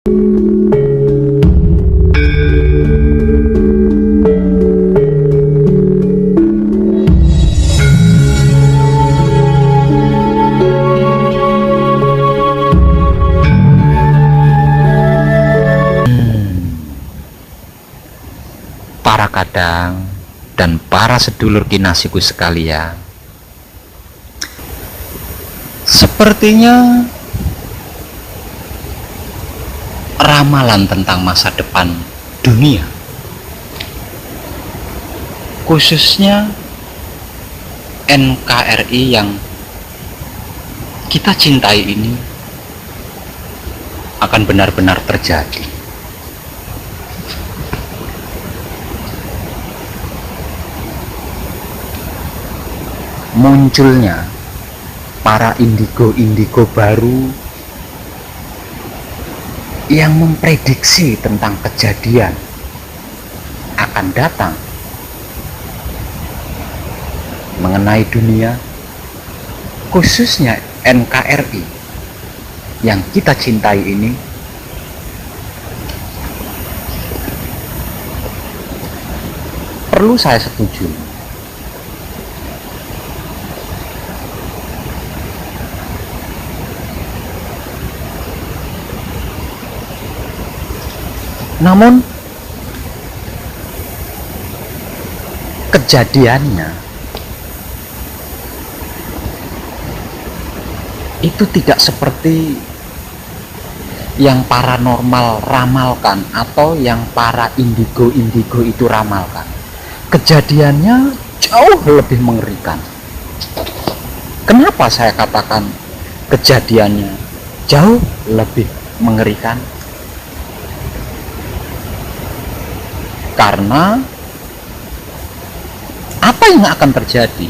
Para kadang dan para sedulur kinasiku sekalian, sepertinya ramalan tentang masa depan dunia, khususnya NKRI yang kita cintai ini, akan benar-benar terjadi. Munculnya para indigo baru yang memprediksi tentang kejadian akan datang mengenai dunia, khususnya NKRI yang kita cintai ini, perlu saya setuju. Namun kejadiannya itu tidak seperti yang paranormal ramalkan atau yang para indigo itu ramalkan. Kejadiannya jauh lebih mengerikan. Kenapa saya katakan kejadiannya jauh lebih mengerikan? Karena apa yang akan terjadi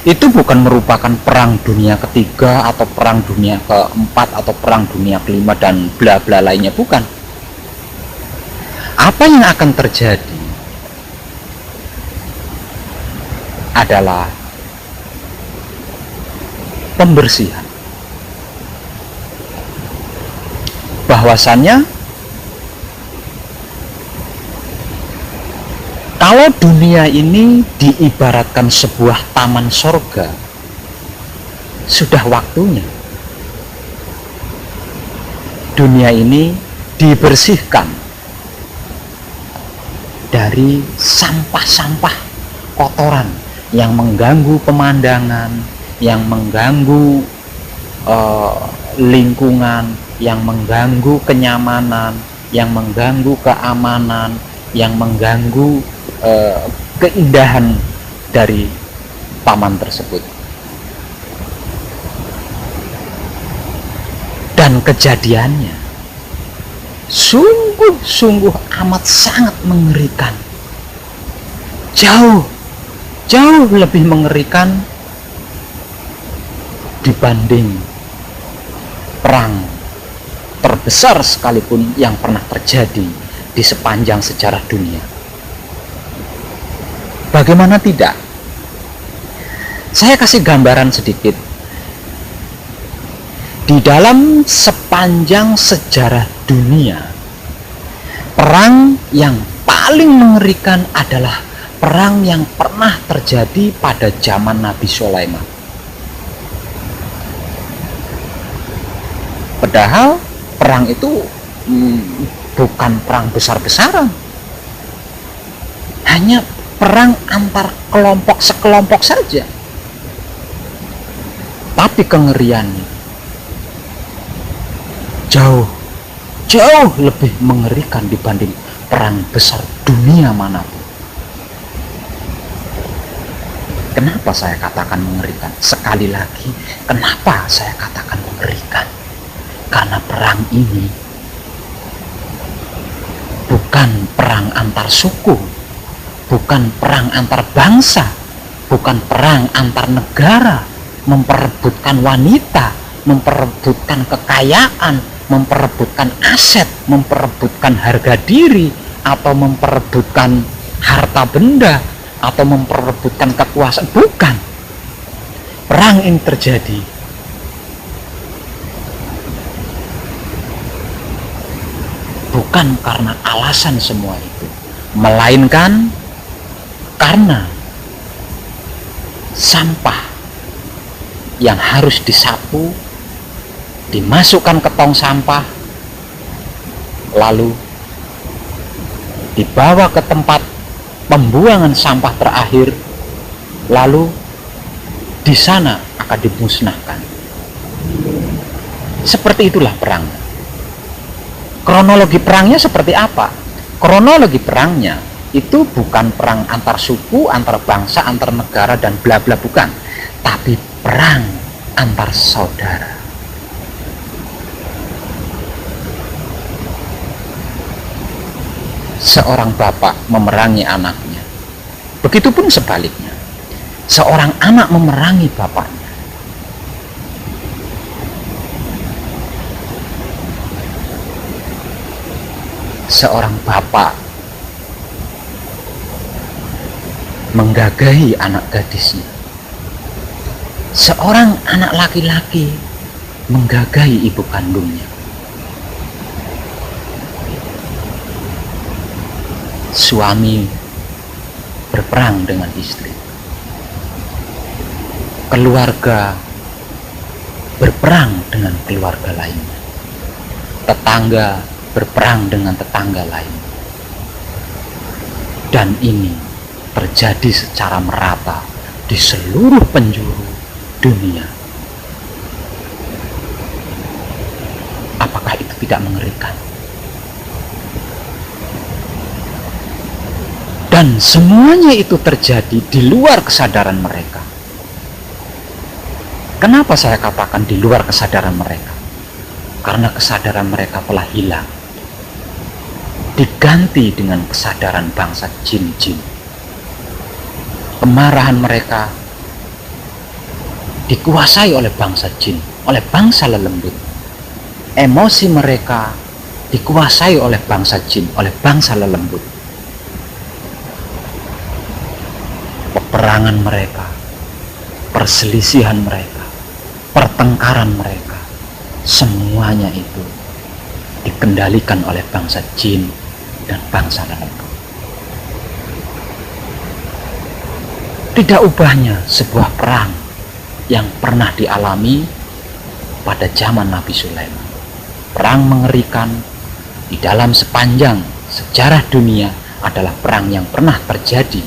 itu bukan merupakan perang dunia ketiga atau perang dunia keempat atau perang dunia kelima dan bla bla lainnya, bukan. Apa yang akan terjadi adalah pembersihan. Bahwasannya kalau dunia ini diibaratkan sebuah taman sorga, sudah waktunya dunia ini dibersihkan dari sampah-sampah kotoran yang mengganggu pemandangan, yang mengganggu lingkungan, yang mengganggu kenyamanan, yang mengganggu keamanan, yang mengganggu keindahan dari taman tersebut. Dan kejadiannya sungguh amat sangat mengerikan, jauh lebih mengerikan dibanding perang terbesar sekalipun yang pernah terjadi di sepanjang sejarah dunia. Bagaimana tidak? Saya kasih gambaran sedikit. Di dalam sepanjang sejarah dunia, perang yang paling mengerikan adalah perang yang pernah terjadi pada zaman Nabi Sulaiman. Padahal perang itu bukan perang besar-besaran, hanya perang antar kelompok sekelompok saja. Tapi kengeriannya jauh lebih mengerikan dibanding perang besar dunia manapun. Kenapa saya katakan mengerikan? Sekali lagi, kenapa saya katakan mengerikan? Karena perang ini bukan perang antar suku, bukan perang antar bangsa, bukan perang antar negara, memperebutkan wanita, memperebutkan kekayaan, memperebutkan aset, memperebutkan harga diri, atau memperebutkan harta benda, atau memperebutkan kekuasaan. Bukan. Perang ini terjadi bukan karena alasan semua itu, melainkan karena sampah yang harus disapu, dimasukkan ke tong sampah, lalu dibawa ke tempat pembuangan sampah terakhir, lalu di sana akan dimusnahkan. Seperti itulah perang. Kronologi perangnya seperti apa? Kronologi perangnya itu bukan perang antar suku, antar bangsa, antar negara dan bla bla, bukan, tapi perang antar saudara. Seorang bapak memerangi anaknya, begitupun sebaliknya, seorang anak memerangi bapaknya. Seorang bapak menggagahi anak gadisnya. Seorang anak laki-laki menggagahi ibu kandungnya. Suami berperang dengan istri. Keluarga berperang dengan keluarga lainnya. Tetangga berperang dengan tetangga lain. Dan ini terjadi secara merata di seluruh penjuru dunia. Apakah itu tidak mengerikan? Dan semuanya itu terjadi di luar kesadaran mereka. Kenapa saya katakan di luar kesadaran mereka? Karena kesadaran mereka telah hilang, diganti dengan kesadaran bangsa jin-jin. Kemarahan mereka dikuasai oleh bangsa jin, oleh bangsa lelembut. Emosi mereka dikuasai oleh bangsa jin, oleh bangsa lelembut. Peperangan mereka, perselisihan mereka, pertengkaran mereka, semuanya itu dikendalikan oleh bangsa jin dan bangsa lelembut. Tidak ubahnya sebuah perang yang pernah dialami pada zaman Nabi Sulaiman. Perang mengerikan di dalam sepanjang sejarah dunia adalah perang yang pernah terjadi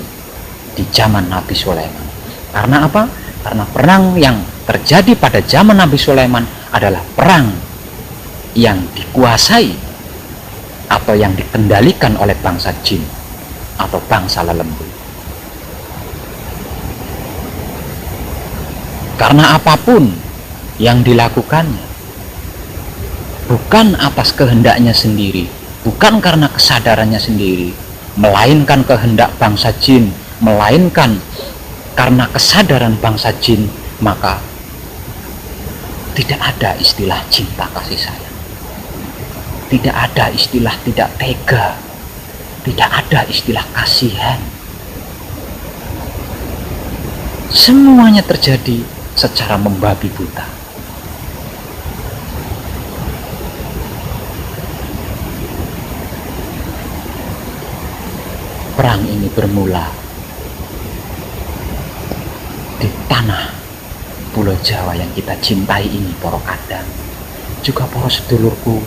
di zaman Nabi Sulaiman. Karena apa? Karena perang yang terjadi pada zaman Nabi Sulaiman adalah perang yang dikuasai atau yang dikendalikan oleh bangsa jin atau bangsa lelembut. Karena apapun yang dilakukannya bukan atas kehendaknya sendiri, bukan karena kesadarannya sendiri, melainkan kehendak bangsa jin, melainkan karena kesadaran bangsa jin, maka tidak ada istilah cinta kasih sayang, tidak ada istilah tidak tega, tidak ada istilah kasihan. Semuanya terjadi secara membabi buta. Perang ini bermula di tanah Pulau Jawa yang kita cintai ini, para kadang, juga para sedulurku.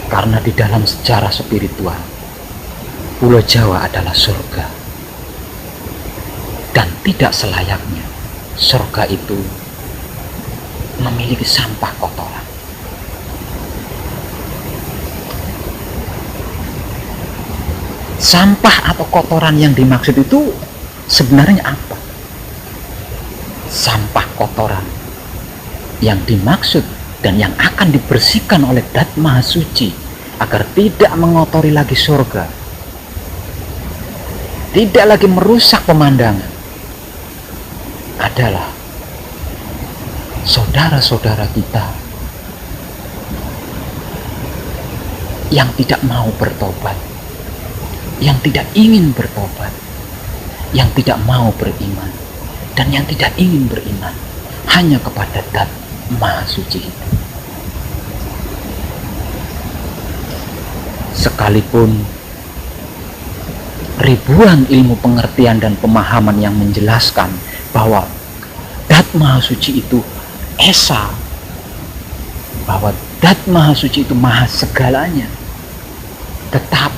Karena di dalam sejarah spiritual, Pulau Jawa adalah surga. Dan tidak selayaknya surga itu memiliki sampah kotoran. Sampah atau kotoran yang dimaksud itu sebenarnya apa? Sampah kotoran yang dimaksud dan yang akan dibersihkan oleh Dat Maha Suci agar tidak mengotori lagi surga, tidak lagi merusak pemandangan, adalah saudara-saudara kita yang tidak mau bertobat, yang tidak ingin bertobat, yang tidak mau beriman, dan yang tidak ingin beriman hanya kepada Dat Maha Suci itu. Sekalipun ribuan ilmu pengertian dan pemahaman yang menjelaskan bahwa Dat Maha Suci itu Esa, bahwa Dat Maha Suci itu maha segalanya, tetap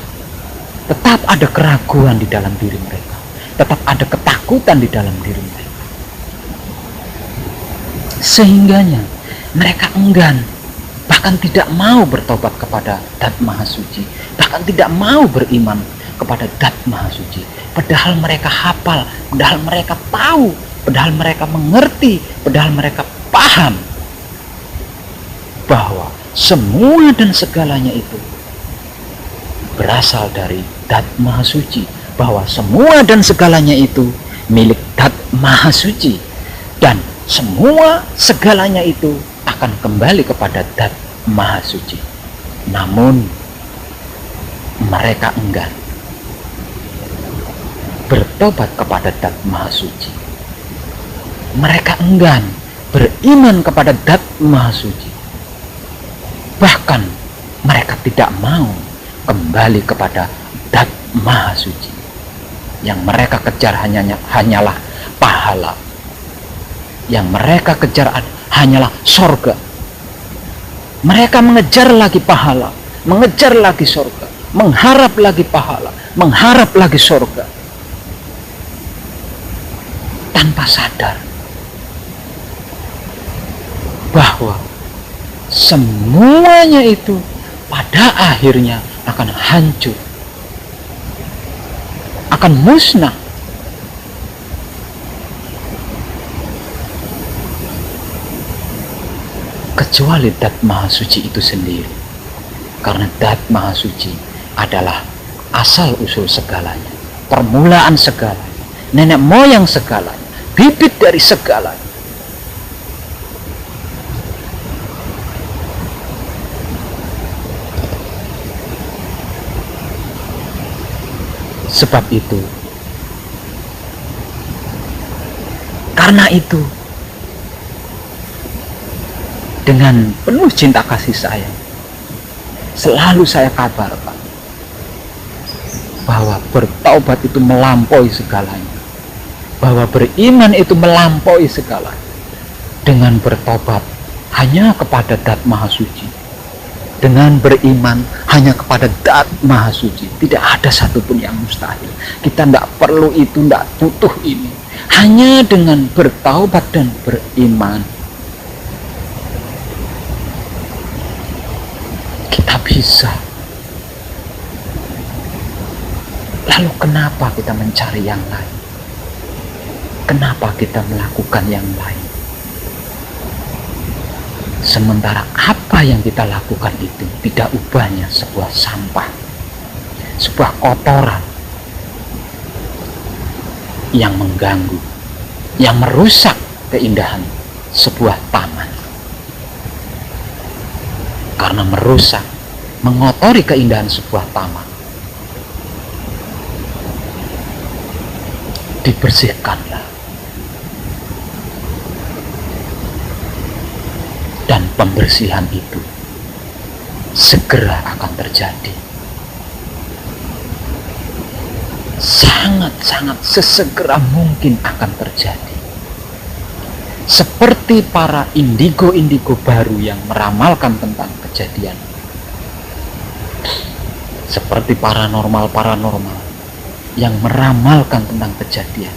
ada keraguan di dalam diri mereka, tetap ada ketakutan di dalam diri mereka, sehingganya mereka enggan, bahkan tidak mau bertobat kepada Dat Maha Suci, bahkan tidak mau beriman kepada Dat Maha Suci. Padahal mereka hafal, padahal mereka tahu, padahal mereka mengerti, padahal mereka paham bahwa semua dan segalanya itu berasal dari Dat Maha Suci, bahwa semua dan segalanya itu milik Dat Maha Suci, dan semua segalanya itu akan kembali kepada Dat Maha Suci. Namun mereka enggan bertobat kepada Dat Maha Suci. Mereka enggan beriman kepada Dat Maha Suci. Bahkan mereka tidak mau kembali kepada Dat Maha Suci. Yang mereka kejar hanyalah pahala. Yang mereka kejar hanyalah sorga. Mereka mengejar lagi pahala, mengejar lagi sorga, mengharap lagi pahala, mengharap lagi sorga, tanpa sadar bahwa semuanya itu pada akhirnya akan hancur, akan musnah. Kecuali Dat Maha Suci itu sendiri. Karena Dat Maha Suci adalah asal usul segalanya, permulaan segalanya, nenek moyang segalanya, bibit dari segalanya. Sebab itu, karena itu, dengan penuh cinta kasih sayang, selalu saya kabarkan bahwa bertaubat itu melampaui segalanya, bahwa beriman itu melampaui segalanya. Dengan bertobat hanya kepada Dat Maha Suci, dengan beriman hanya kepada Dat Maha Suci, tidak ada satupun yang mustahil. Kita tidak perlu itu, tidak butuh ini. Hanya dengan bertaubat dan beriman kita bisa. Lalu kenapa kita mencari yang lain? Kenapa kita melakukan yang lain? Sementara apa yang kita lakukan itu tidak ubahnya sebuah sampah, sebuah kotoran yang mengganggu, yang merusak keindahan sebuah taman. Karena merusak, mengotori keindahan sebuah taman, dibersihkanlah. Dan pembersihan itu segera akan terjadi. Sangat-sangat sesegera mungkin akan terjadi. Seperti para indigo-indigo baru yang meramalkan tentang kejadian. Seperti paranormal yang meramalkan tentang kejadian.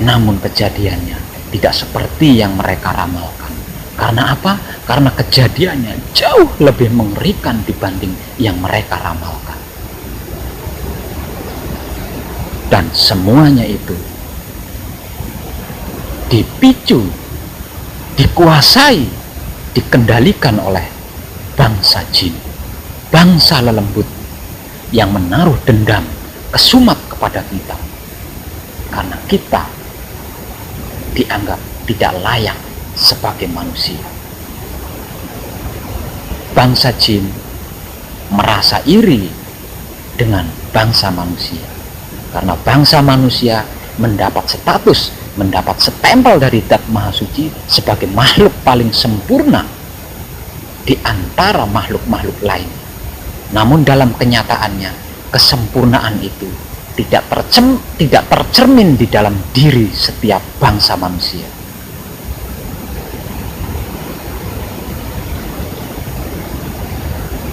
Namun kejadiannya tidak seperti yang mereka ramalkan. Karena apa? Karena kejadiannya jauh lebih mengerikan dibanding yang mereka ramalkan. Dan semuanya itu dipicu, dikuasai, dikendalikan oleh bangsa jin, bangsa lelembut yang menaruh dendam, kesumat kepada kita. Karena kita dianggap tidak layak sebagai manusia. Bangsa jin merasa iri dengan bangsa manusia, karena bangsa manusia mendapat status, mendapat stempel dari Dat Maha Suci sebagai makhluk paling sempurna di antara makhluk-makhluk lain. Namun dalam kenyataannya, kesempurnaan itu tidak tercermin di dalam diri setiap bangsa manusia.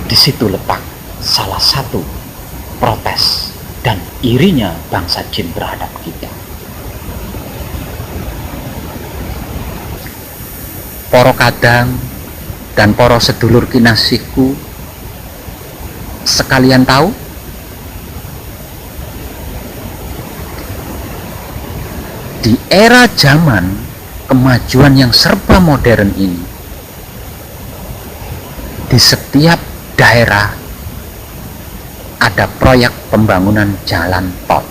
Di situ letak salah satu protes dan irinya bangsa jin terhadap kita. Para kadang dan para sedulur kinasihku sekalian tahu, di era zaman kemajuan yang serba modern ini, di setiap daerah ada proyek pembangunan jalan tol.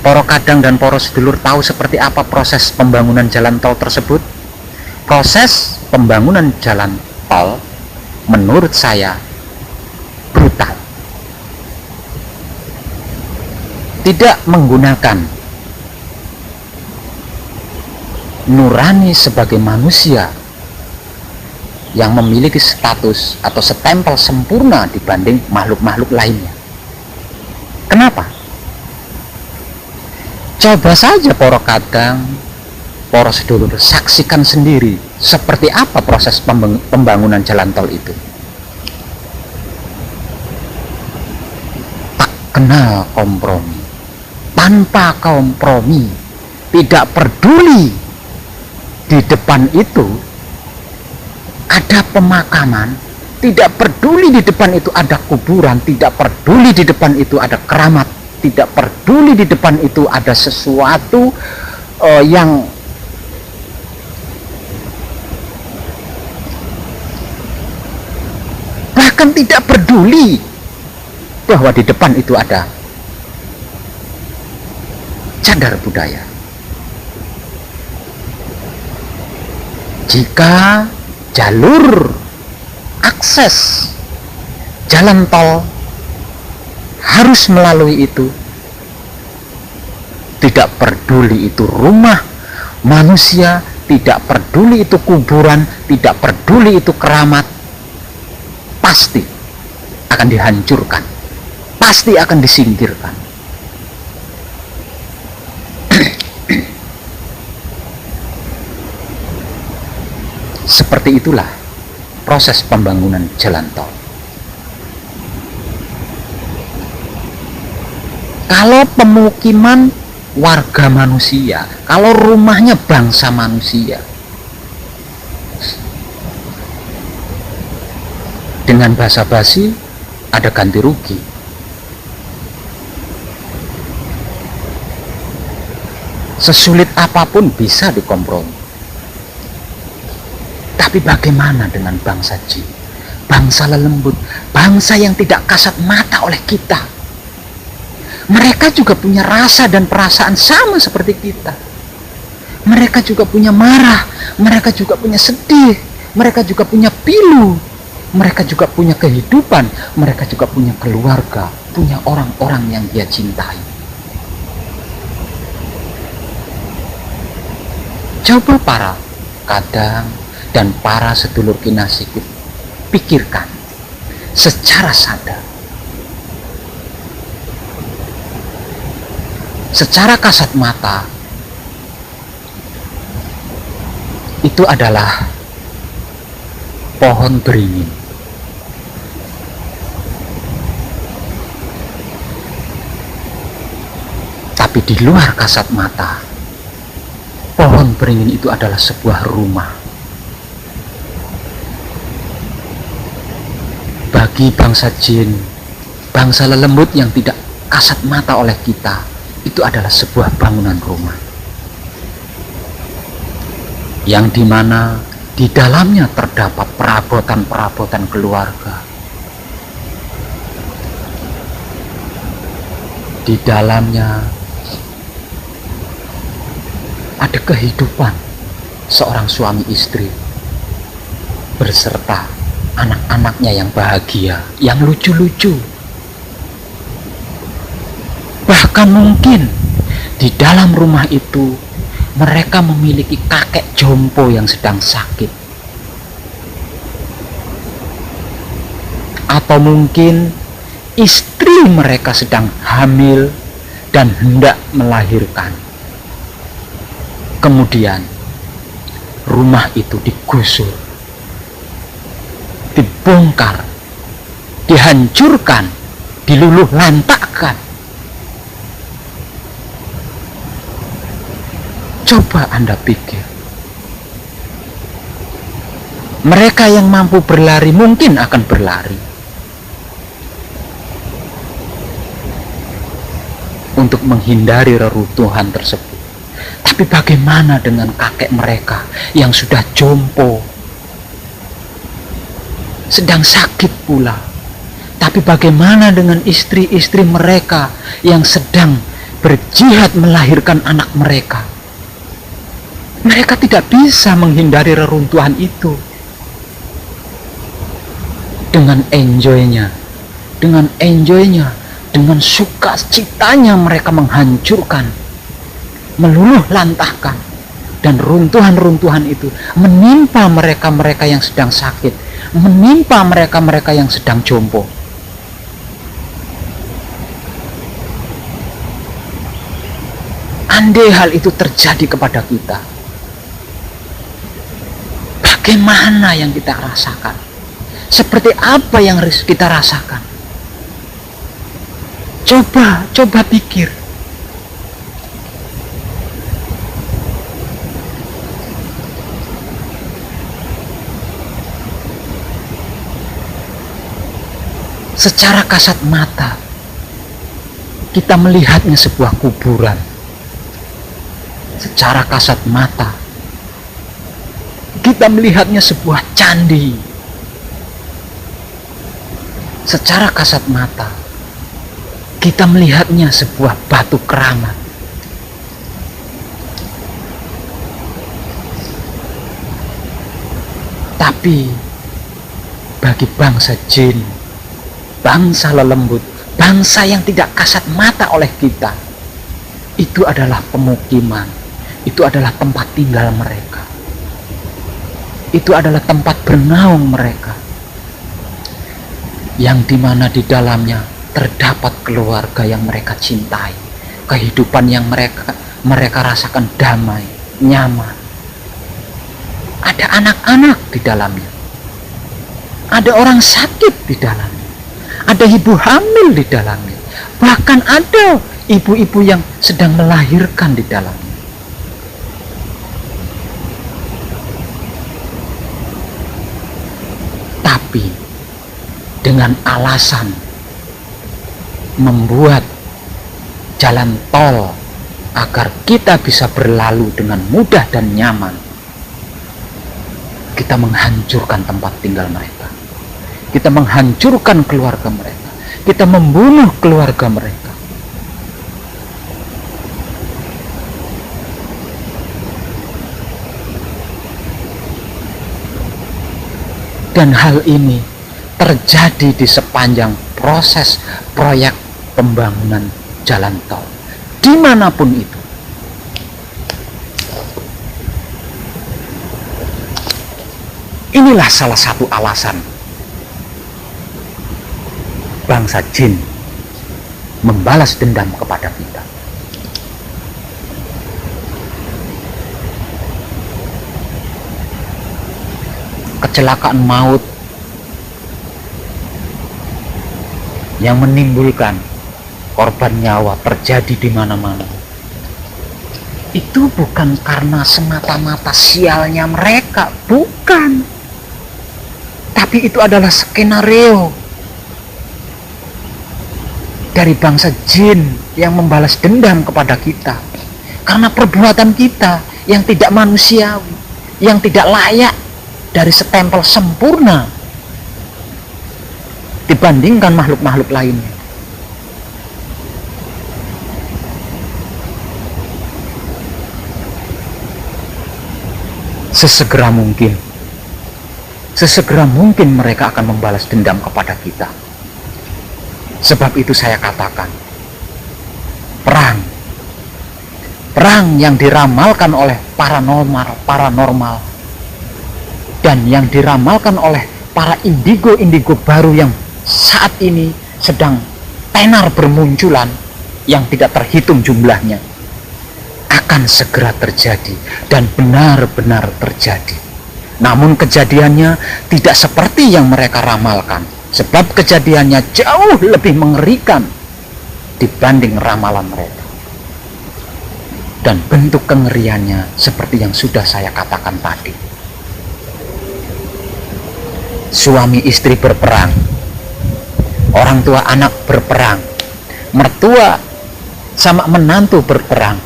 Para kadang dan para sedulur tahu seperti apa proses pembangunan jalan tol tersebut? Proses pembangunan jalan tol menurut saya brutal. Tidak menggunakan nurani sebagai manusia yang memiliki status atau setempel sempurna dibanding makhluk-makhluk lainnya. Kenapa? Coba saja para kadang, para sedulur, saksikan sendiri seperti apa proses pembangunan jalan tol itu. Tak kenal kompromi, tanpa kompromi, tidak peduli di depan itu ada pemakaman, tidak peduli di depan itu ada kuburan, tidak peduli di depan itu ada keramat, tidak peduli di depan itu ada sesuatu yang bahkan tidak peduli bahwa di depan itu ada cagar budaya. Jika jalur akses jalan tol harus melalui itu, tidak peduli itu rumah manusia, tidak peduli itu kuburan, tidak peduli itu keramat, pasti akan dihancurkan, pasti akan disingkirkan. Seperti itulah proses pembangunan jalan tol. Kalau pemukiman warga manusia, kalau rumahnya bangsa manusia, dengan basa-basi ada ganti rugi. Sesulit apapun bisa dikompromi. Tapi bagaimana dengan bangsa jin, bangsa lelembut, bangsa yang tidak kasat mata oleh kita? Mereka juga punya rasa dan perasaan sama seperti kita. Mereka juga punya marah, mereka juga punya sedih, mereka juga punya pilu, mereka juga punya kehidupan, mereka juga punya keluarga, punya orang-orang yang dia cintai. Coba para kadang dan para sedulur kinasihku pikirkan secara sadar, secara kasat mata, itu adalah pohon beringin. Tapi di luar kasat mata, pohon beringin itu adalah sebuah rumah. Bagi bangsa jin, bangsa lelembut yang tidak kasat mata oleh kita, itu adalah sebuah bangunan rumah yang dimana di dalamnya terdapat perabotan-perabotan keluarga. Di dalamnya ada kehidupan seorang suami istri berserta anak-anaknya yang bahagia, yang lucu-lucu. Bahkan mungkin di dalam rumah itu mereka memiliki kakek jompo yang sedang sakit. atau mungkin istri mereka sedang hamil dan hendak melahirkan. Kemudian rumah itu digusur, dibongkar, dihancurkan, diluluh lantakkan. Coba Anda pikir, mereka yang mampu berlari mungkin akan berlari untuk menghindari reruntuhan tersebut. Tapi bagaimana dengan kakek mereka yang sudah jompo, sedang sakit pula? Tapi bagaimana dengan istri-istri mereka yang sedang berjihad melahirkan anak mereka? Mereka tidak bisa menghindari reruntuhan itu. Dengan enjoynya, dengan sukacitanya mereka menghancurkan, meluluh lantahkan, dan runtuhan-runtuhan itu menimpa mereka-mereka yang sedang sakit, menimpa mereka-mereka yang sedang jompo. Andai hal itu terjadi kepada kita, bagaimana yang kita rasakan? Seperti apa yang kita rasakan? Coba pikir. Secara kasat mata, kita melihatnya sebuah kuburan. Secara kasat mata, kita melihatnya sebuah candi. Secara kasat mata, kita melihatnya sebuah batu keramat. Tapi bagi bangsa jin, bangsa lelembut, bangsa yang tidak kasat mata oleh kita, itu adalah pemukiman, itu adalah tempat tinggal mereka, itu adalah tempat bernaung mereka, yang dimana di dalamnya terdapat keluarga yang mereka cintai, kehidupan yang mereka rasakan damai, nyaman. Ada anak-anak di dalamnya, ada orang sakit di dalamnya, ada ibu hamil di dalamnya, bahkan ada ibu-ibu yang sedang melahirkan di dalamnya. Tapi dengan alasan membuat jalan tol agar kita bisa berlalu dengan mudah dan nyaman, kita menghancurkan tempat tinggal mereka, kita menghancurkan keluarga mereka, kita membunuh keluarga mereka. Dan hal ini terjadi di sepanjang proses proyek pembangunan jalan tol, dimanapun itu. Inilah salah satu alasan bangsa jin membalas dendam kepada kita. Kecelakaan maut yang menimbulkan korban nyawa terjadi di mana-mana, itu bukan karena semata-mata sialnya mereka, bukan. Tapi itu adalah skenario dari bangsa jin yang membalas dendam kepada kita karena perbuatan kita yang tidak manusiawi, yang tidak layak dari stempel sempurna dibandingkan makhluk-makhluk lainnya. Sesegera mungkin mereka akan membalas dendam kepada kita. Sebab itu saya katakan, perang yang diramalkan oleh paranormal dan yang diramalkan oleh para indigo baru yang saat ini sedang tenar bermunculan yang tidak terhitung jumlahnya, akan segera terjadi dan benar-benar terjadi. Namun kejadiannya tidak seperti yang mereka ramalkan, sebab kejadiannya jauh lebih mengerikan dibanding ramalan mereka. Dan bentuk kengeriannya seperti yang sudah saya katakan tadi. Suami istri berperang, orang tua anak berperang, mertua sama menantu berperang,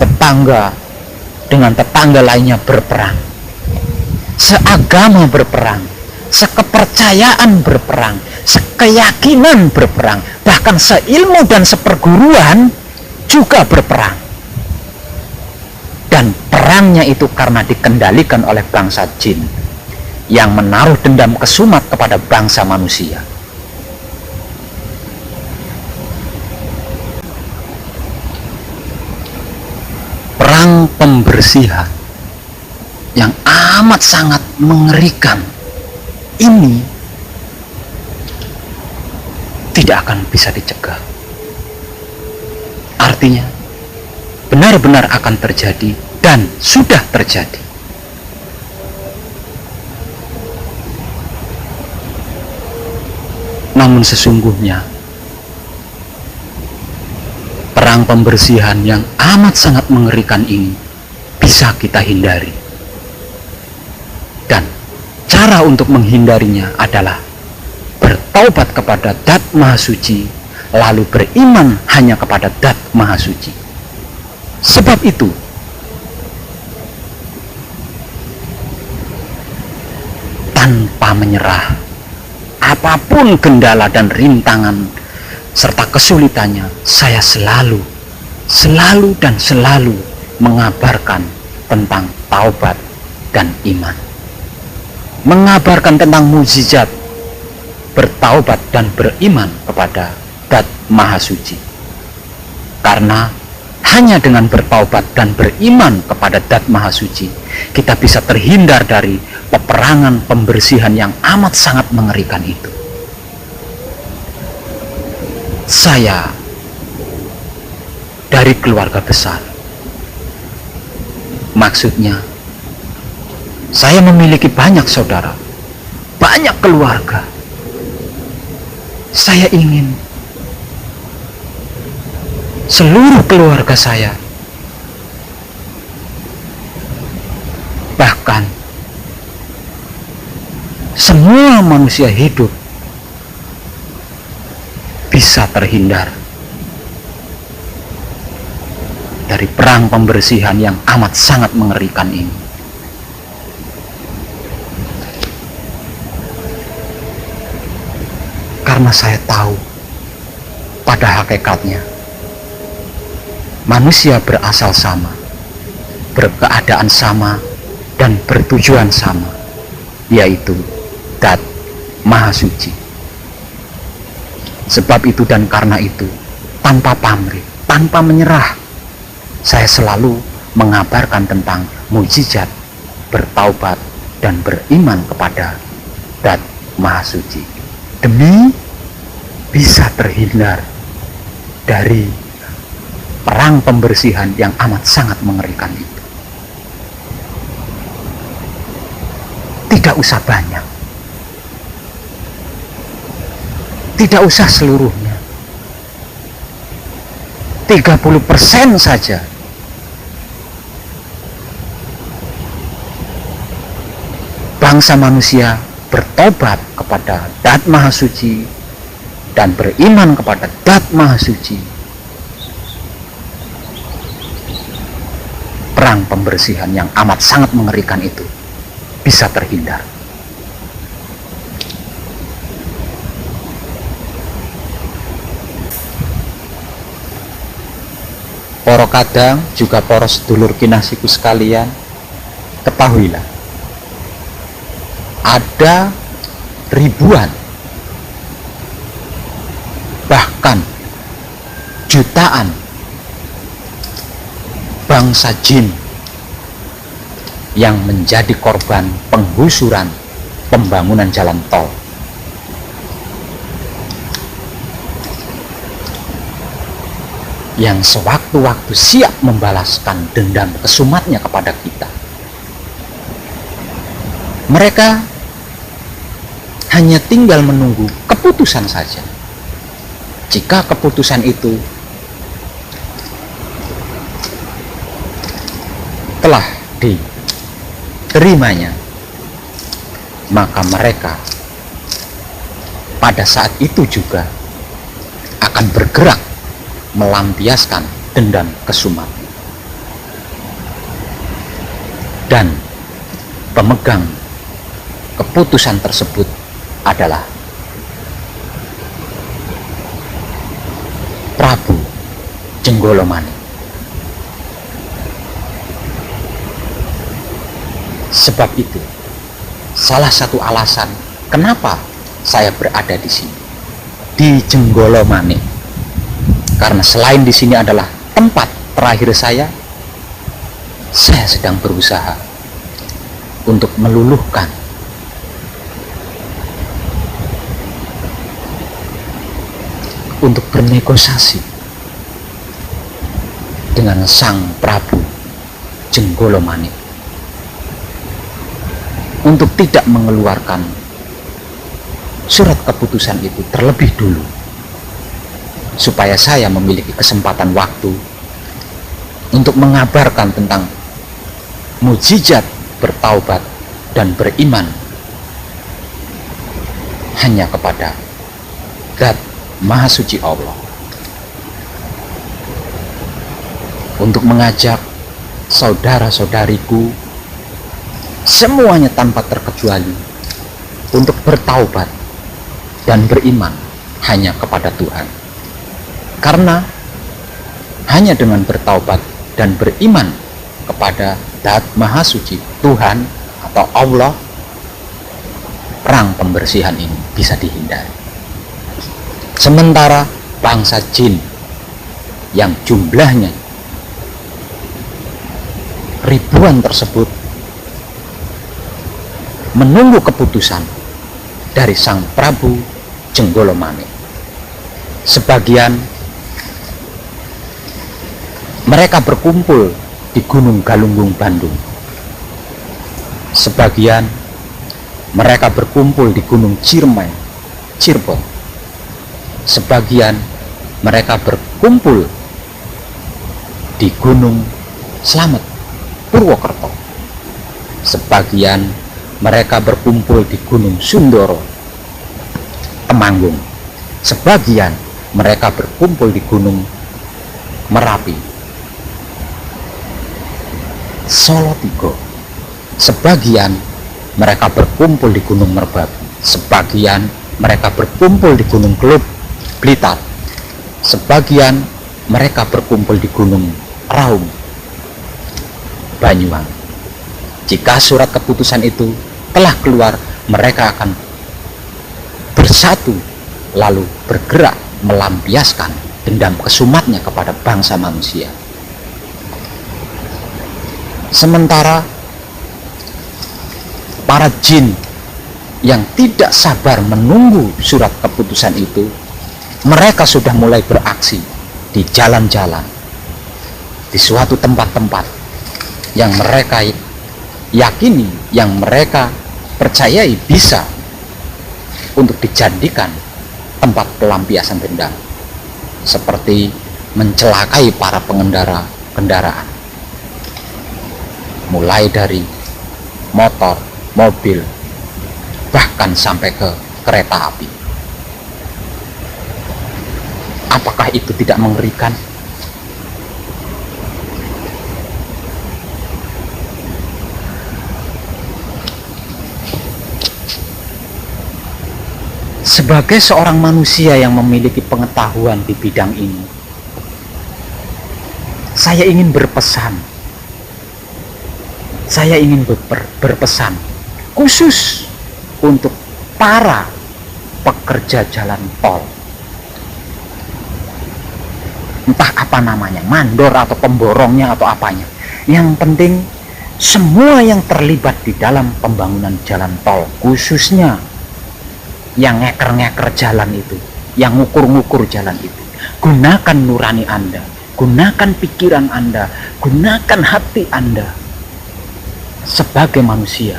tetangga dengan tetangga lainnya berperang, seagama berperang, sekepercayaan berperang, sekeyakinan berperang, bahkan seilmu dan seperguruan juga berperang. Dan perangnya itu karena dikendalikan oleh bangsa jin yang menaruh dendam kesumat kepada bangsa manusia. Perang pembersihan yang amat sangat mengerikan ini tidak akan bisa dicegah. Artinya benar-benar akan terjadi dan sudah terjadi. Namun sesungguhnya perang pembersihan yang amat sangat mengerikan ini bisa kita hindari. Dan cara untuk menghindarinya adalah bertaubat kepada Dat Maha Suci, lalu beriman hanya kepada Dat Maha Suci. Sebab itu tanpa menyerah, apapun kendala dan rintangan serta kesulitannya, saya selalu mengabarkan tentang taubat dan iman, mengabarkan tentang mukjizat bertaubat dan beriman kepada Dat Maha Suci. Karena hanya dengan bertaubat dan beriman kepada Dat Maha Suci, kita bisa terhindar dari peperangan pembersihan yang amat sangat mengerikan itu. Saya dari keluarga besar, maksudnya saya memiliki banyak saudara, banyak keluarga. Saya ingin seluruh keluarga saya, bahkan semua manusia hidup, bisa terhindar dari perang pembersihan yang amat sangat mengerikan ini. Karena saya tahu pada hakikatnya manusia berasal sama, berkeadaan sama, dan bertujuan sama, yaitu Dat Maha Suci. Sebab itu dan karena itu, tanpa pamrih, tanpa menyerah, saya selalu mengabarkan tentang mukjizat bertaubat dan beriman kepada Dat Maha Suci, demi bisa terhindar dari perang pembersihan yang amat sangat mengerikan itu. Tidak usah banyak, tidak usah seluruhnya, 30% saja. Bangsa manusia bertobat kepada Dat Maha Suci dan beriman kepada Dat Maha Suci, perang pembersihan yang amat sangat mengerikan itu bisa terhindar. Para kadang juga para sedulur kinasiku sekalian, ketahuilah ada ribuan, bahkan jutaan bangsa jin yang menjadi korban penggusuran pembangunan jalan tol yang sewaktu-waktu siap membalaskan dendam kesumatnya kepada kita. Mereka hanya tinggal menunggu keputusan saja. Jika keputusan itu telah diterimanya, maka mereka pada saat itu juga akan bergerak melampiaskan dendam kesumat. Dan pemegang keputusan tersebut adalah Prabu Jenggolomane. Sebab itu, salah satu alasan kenapa saya berada di sini, di Jenggolomane, karena selain di sini adalah tempat terakhir saya sedang berusaha untuk meluluhkan untuk bernegosiasi dengan Sang Prabu Jenggolomane untuk tidak mengeluarkan surat keputusan itu terlebih dulu, supaya saya memiliki kesempatan waktu untuk mengabarkan tentang mukjizat bertaubat dan beriman hanya kepada Zat Maha Suci Allah, untuk mengajak saudara-saudariku semuanya tanpa terkecuali untuk bertaubat dan beriman hanya kepada Tuhan. Karena hanya dengan bertaubat dan beriman kepada Zat Maha Suci Tuhan atau Allah, perang pembersihan ini bisa dihindari. Sementara bangsa jin yang jumlahnya ribuan tersebut menunggu keputusan dari Sang Prabu Jenggolomane. Sebagian mereka berkumpul di Gunung Galunggung, Bandung. Sebagian mereka berkumpul di Gunung Ciremai, Cirebon. Sebagian mereka berkumpul di Gunung Slamet, Purwokerto. Sebagian mereka berkumpul di Gunung Sundoro, Temanggung. Sebagian mereka berkumpul di Gunung Merapi, Solotigo. Sebagian mereka berkumpul di Gunung Merbabu. Sebagian mereka berkumpul di Gunung Kelub, Blitar. Sebagian mereka berkumpul di Gunung Raung, Banyuwangi. Jika surat keputusan itu telah keluar, mereka akan bersatu lalu bergerak melampiaskan dendam kesumatnya kepada bangsa manusia. Sementara para jin yang tidak sabar menunggu surat keputusan itu, mereka sudah mulai beraksi di jalan-jalan, di suatu tempat-tempat yang mereka yakini, yang mereka percayai bisa untuk dijadikan tempat pelampiasan dendam, seperti mencelakai para pengendara kendaraan, mulai dari motor, mobil, bahkan sampai ke kereta api. Apakah itu tidak mengerikan? Sebagai seorang manusia yang memiliki pengetahuan di bidang ini, saya ingin berpesan. Saya ingin berpesan khusus untuk para pekerja jalan tol. Entah apa namanya, mandor atau pemborongnya atau apanya. Yang penting semua yang terlibat di dalam pembangunan jalan tol, khususnya yang ngeker-ngeker jalan itu, yang ngukur-ngukur jalan itu, gunakan nurani Anda, Gunakan pikiran Anda, gunakan hati Anda sebagai manusia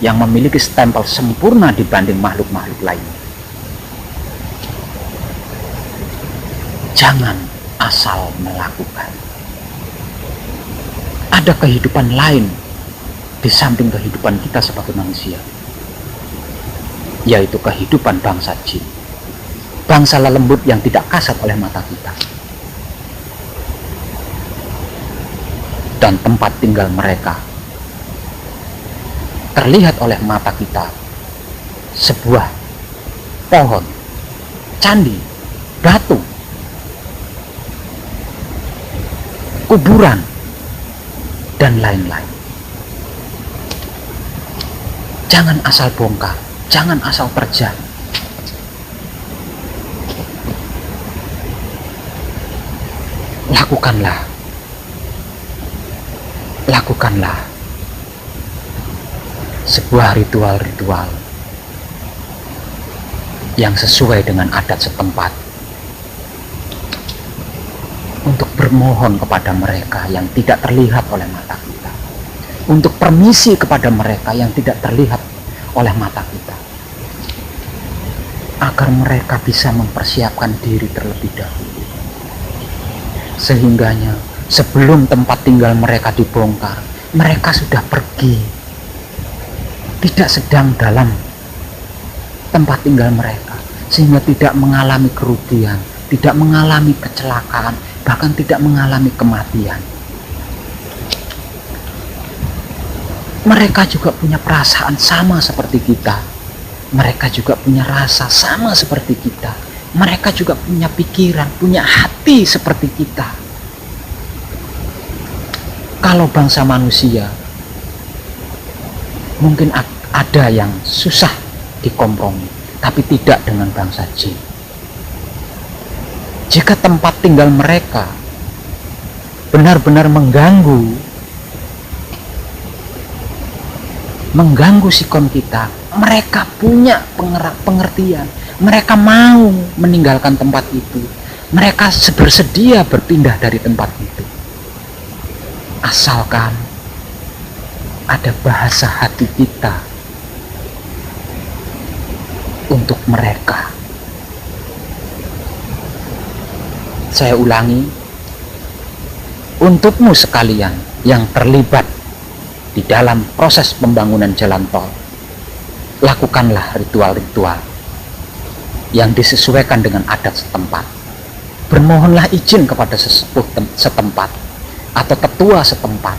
yang memiliki stempel sempurna dibanding makhluk-makhluk lainnya. Jangan asal melakukan. Ada kehidupan lain di samping kehidupan kita sebagai manusia, yaitu kehidupan bangsa jin, bangsa lelembut yang tidak kasat oleh mata kita. Dan tempat tinggal mereka terlihat oleh mata kita, sebuah pohon, candi, batu, kuburan, dan lain-lain. Jangan asal bongkar, jangan asal terjang. Lakukanlah sebuah ritual-ritual yang sesuai dengan adat setempat untuk bermohon kepada mereka yang tidak terlihat oleh mata kita, untuk permisi kepada mereka yang tidak terlihat oleh mata kita, agar mereka bisa mempersiapkan diri terlebih dahulu, sehingganya sebelum tempat tinggal mereka dibongkar, mereka sudah pergi, tidak sedang dalam tempat tinggal mereka, sehingga tidak mengalami kerugian, tidak mengalami kecelakaan, bahkan tidak mengalami kematian. Mereka juga punya perasaan sama seperti kita. Mereka juga punya rasa sama seperti kita. Mereka juga punya pikiran, punya hati seperti kita. Kalau bangsa manusia, mungkin ada yang susah dikompromi, tapi tidak dengan bangsa jin. Jika tempat tinggal mereka benar-benar mengganggu sikon kita, mereka punya pengertian, mereka mau meninggalkan tempat itu, mereka bersedia berpindah dari tempat itu, asalkan ada bahasa hati kita untuk mereka. Saya ulangi, untukmu sekalian yang terlibat di dalam proses pembangunan jalan tol, lakukanlah ritual-ritual yang disesuaikan dengan adat setempat. Bermohonlah izin kepada sesepuh setempat atau tetua setempat.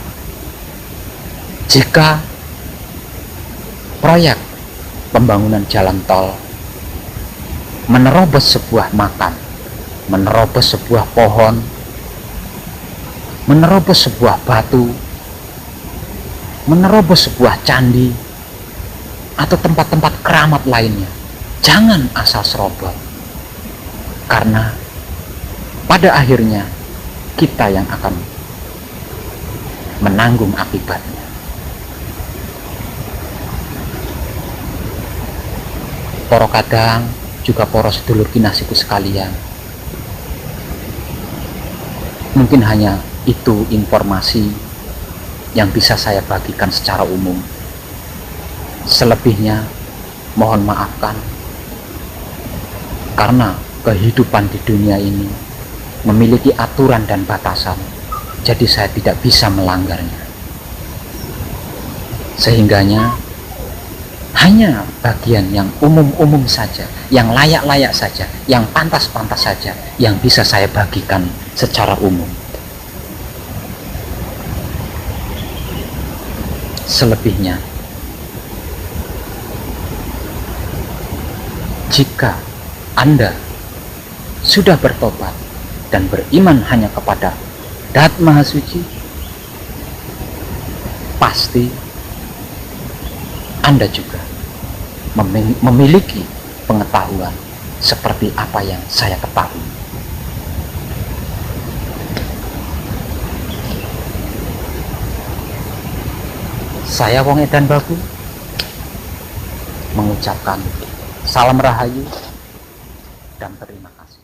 Jika proyek pembangunan jalan tol menerobos sebuah makam, menerobos sebuah pohon, menerobos sebuah batu, menerobos sebuah candi, atau tempat-tempat keramat lainnya, jangan asal serobot, karena pada akhirnya kita yang akan menanggung akibatnya. Poro kadang juga poro sedulur kinasiku sekalian, mungkin hanya itu informasi yang bisa saya bagikan secara umum. Selebihnya mohon maafkan, karena kehidupan di dunia ini memiliki aturan dan batasan, jadi saya tidak bisa melanggarnya. Sehingganya hanya bagian yang umum-umum saja, yang layak-layak saja, yang pantas-pantas saja yang bisa saya bagikan secara umum. Selebihnya, jika Anda sudah bertobat dan beriman hanya kepada Dat Maha Suci, pasti Anda juga memiliki pengetahuan seperti apa yang saya ketahui. Saya Wong Edan Babu mengucapkan salam rahayu dan terima kasih.